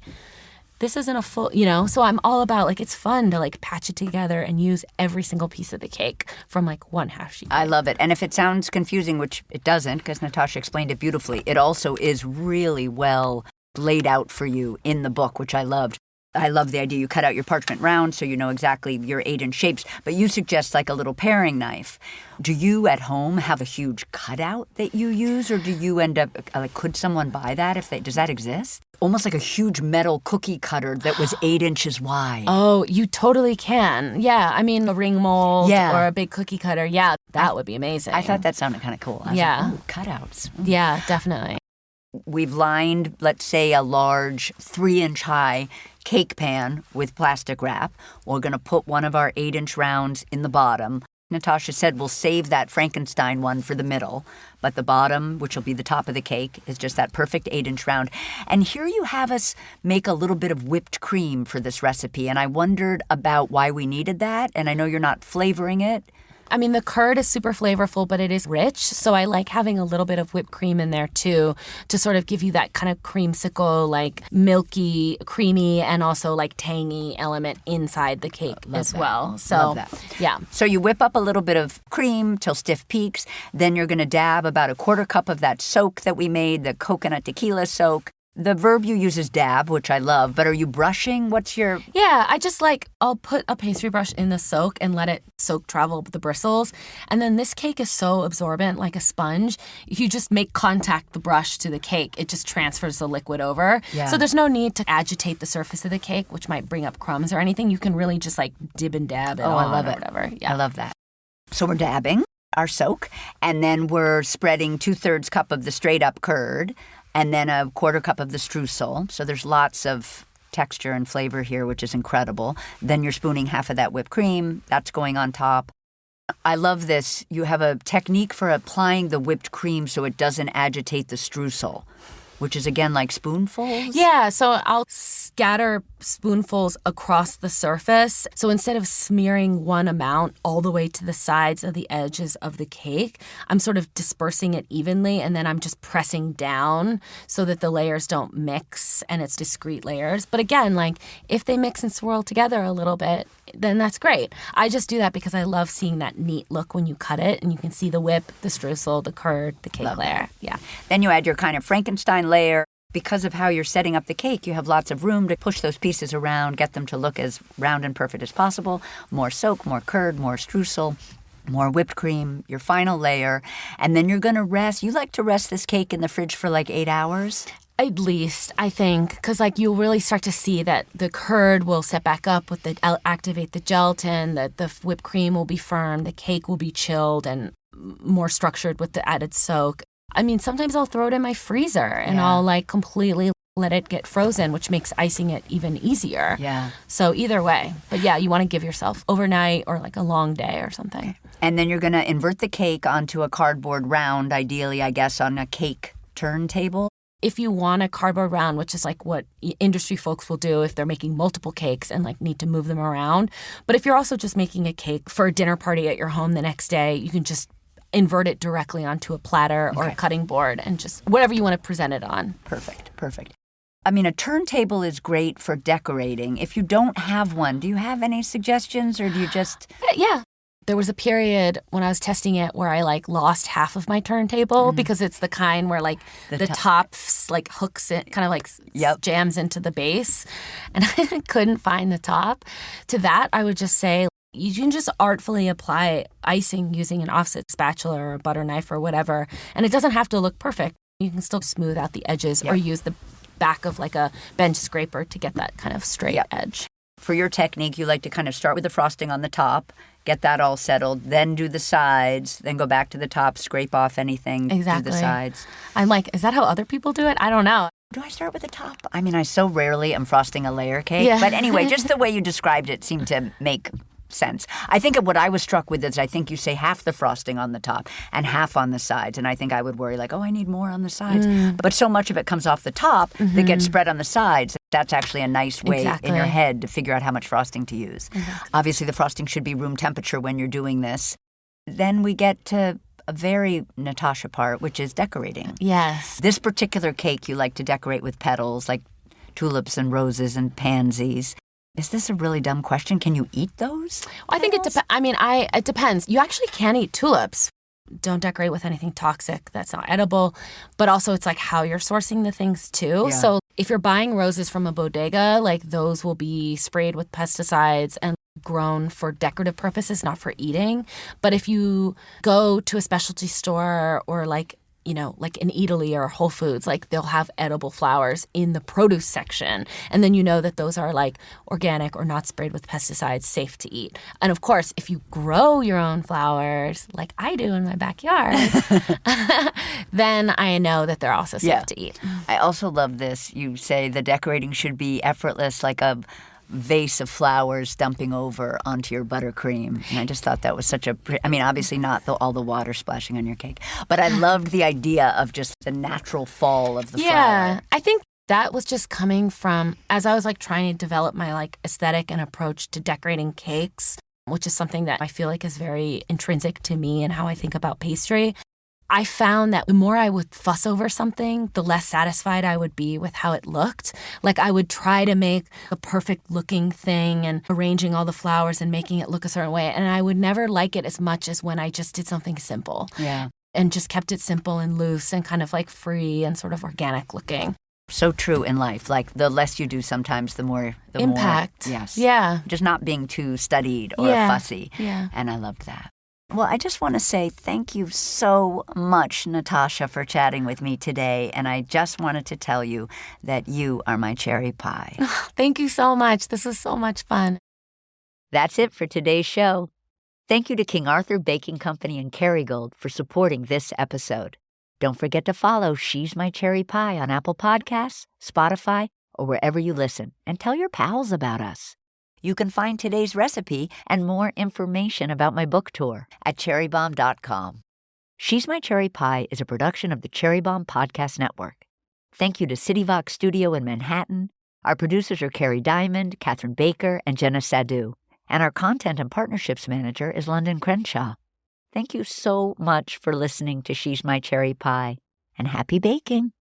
this isn't a full, so I'm all about like, it's fun to like patch it together and use every single piece of the cake from like one half sheet. I love it. And if it sounds confusing, which it doesn't, because Natasha explained it beautifully, it also is really well laid out for you in the book, which I loved. I love the idea you cut out your parchment round so you know exactly your 8-inch shapes, but you suggest like a little paring knife. Do you at home have a huge cutout that you use, or do you end up, like, could someone buy that does that exist? Almost like a huge metal cookie cutter that was 8 inches wide. Oh, you totally can. Yeah, I mean, a ring mold or a big cookie cutter. Yeah, that would be amazing. I thought that sounded kind of cool. I was like, ooh, cutouts. Ooh. Yeah, definitely. We've lined, let's say, a large 3-inch high cake pan with plastic wrap. We're going to put one of our 8-inch rounds in the bottom. Natasha said we'll save that Frankenstein one for the middle, but the bottom, which will be the top of the cake, is just that perfect 8-inch round. And here you have us make a little bit of whipped cream for this recipe, and I wondered about why we needed that, and I know you're not flavoring it. I mean, the curd is super flavorful, but it is rich, so I like having a little bit of whipped cream in there, too, to sort of give you that kind of creamsicle, like milky, creamy, and also like tangy element inside the cake as well. So, love that. Yeah. So you whip up a little bit of cream till stiff peaks, then you're going to dab about a 1/4 cup of that soak that we made, the coconut tequila soak. The verb you use is dab, which I love, but are you brushing? What's your... Yeah, I'll put a pastry brush in the soak and let it soak travel the bristles. And then this cake is so absorbent, like a sponge. If you just make contact the brush to the cake, it just transfers the liquid over. Yeah. So there's no need to agitate the surface of the cake, which might bring up crumbs or anything. You can really just like dib and dab it on. I love it. Whatever. Yeah. I love that. So we're dabbing our soak, and then we're spreading 2/3 cup of the straight up curd, and then a 1/4 cup of the streusel. So there's lots of texture and flavor here, which is incredible. Then you're spooning half of that whipped cream. That's going on top. I love this. You have a technique for applying the whipped cream so it doesn't agitate the streusel, which is, again, like spoonfuls? Yeah, so I'll scatter spoonfuls across the surface. So instead of smearing one amount all the way to the sides of the edges of the cake, I'm sort of dispersing it evenly, and then I'm just pressing down so that the layers don't mix and it's discrete layers. But again, like, if they mix and swirl together a little bit, then that's great. I just do that because I love seeing that neat look when you cut it, and you can see the whip, the streusel, the curd, the cake layer. Yeah. Then you add your kind of Frankenstein layer. Because of how you're setting up the cake, you have lots of room to push those pieces around, get them to look as round and perfect as possible. More soak, more curd, more streusel, more whipped cream, your final layer. And then you're going to rest. You like to rest this cake in the fridge for like 8 hours? At least, I think, because like you'll really start to see that the curd will set back up with activate the gelatin, that the whipped cream will be firm, the cake will be chilled and more structured with the added soak. I mean, sometimes I'll throw it in my freezer and I'll like completely let it get frozen, which makes icing it even easier. Yeah. So either way. But yeah, you want to give yourself overnight or like a long day or something. And then you're going to invert the cake onto a cardboard round, ideally, I guess, on a cake turntable. If you want a cardboard round, which is like what industry folks will do if they're making multiple cakes and like need to move them around. But if you're also just making a cake for a dinner party at your home the next day, you can just invert it directly onto a platter or a cutting board and just whatever you want to present it on. Perfect. I mean, a turntable is great for decorating. If you don't have one, do you have any suggestions, or do you just... Yeah. There was a period when I was testing it where I like lost half of my turntable because it's the kind where like the top like hooks it, kind of like jams into the base, and I couldn't find the top. To that, I would just say, you can just artfully apply icing using an offset spatula or a butter knife or whatever, and it doesn't have to look perfect. You can still smooth out the edges or use the back of like a bench scraper to get that kind of straight edge. For your technique, you like to kind of start with the frosting on the top, get that all settled, then do the sides, then go back to the top, scrape off anything, do the sides. I'm like, is that how other people do it? I don't know. Do I start with the top? I mean, I so rarely am frosting a layer cake. Yeah. But anyway, just the way you described it seemed to make sense. I think what I was struck with is I think you say half the frosting on the top and half on the sides. And I think I would worry like, oh, I need more on the sides. But so much of it comes off the top that gets spread on the sides. That's actually a nice way in your head to figure out how much frosting to use. Obviously, the frosting should be room temperature when you're doing this. Then we get to a very Natasha part, which is decorating. Yes. This particular cake you like to decorate with petals, like tulips and roses and pansies. Is this a really dumb question? Can you eat those? I think it depends. I mean, it depends. You actually can eat tulips. Don't decorate with anything toxic that's not edible. But also it's like how you're sourcing the things too. Yeah. So If you're buying roses from a bodega, like those will be sprayed with pesticides and grown for decorative purposes, not for eating. But if you go to a specialty store or like an Eataly or Whole Foods, like they'll have edible flowers in the produce section. And then you know that those are like organic or not sprayed with pesticides, safe to eat. And of course, if you grow your own flowers, like I do in my backyard, then I know that they're also safe to eat. I also love this. You say the decorating should be effortless, like a vase of flowers dumping over onto your buttercream. And I just thought that was such obviously not all the water splashing on your cake, but I loved the idea of just the natural fall of the flower. Yeah, I think that was just coming from, as I was like trying to develop my like aesthetic and approach to decorating cakes, which is something that I feel like is very intrinsic to me and how I think about pastry. I found that the more I would fuss over something, the less satisfied I would be with how it looked. Like I would try to make a perfect looking thing and arranging all the flowers and making it look a certain way. And I would never like it as much as when I just did something simple. Yeah. And just kept it simple and loose and kind of like free and sort of organic looking. So true in life. Like the less you do sometimes, the more impact. Yes. Yeah. Just not being too studied or fussy. Yeah. And I loved that. Well, I just want to say thank you so much, Natasha, for chatting with me today. And I just wanted to tell you that you are my cherry pie. Thank you so much. This was so much fun. That's it for today's show. Thank you to King Arthur Baking Company and Kerrygold for supporting this episode. Don't forget to follow She's My Cherry Pie on Apple Podcasts, Spotify, or wherever you listen, and tell your pals about us. You can find today's recipe and more information about my book tour at cherrybombe.com. She's My Cherry Pie is a production of the Cherry Bombe Podcast Network. Thank you to CityVox Studio in Manhattan. Our producers are Carrie Diamond, Catherine Baker, and Jenna Sadu. And our content and partnerships manager is London Crenshaw. Thank you so much for listening to She's My Cherry Pie, and happy baking.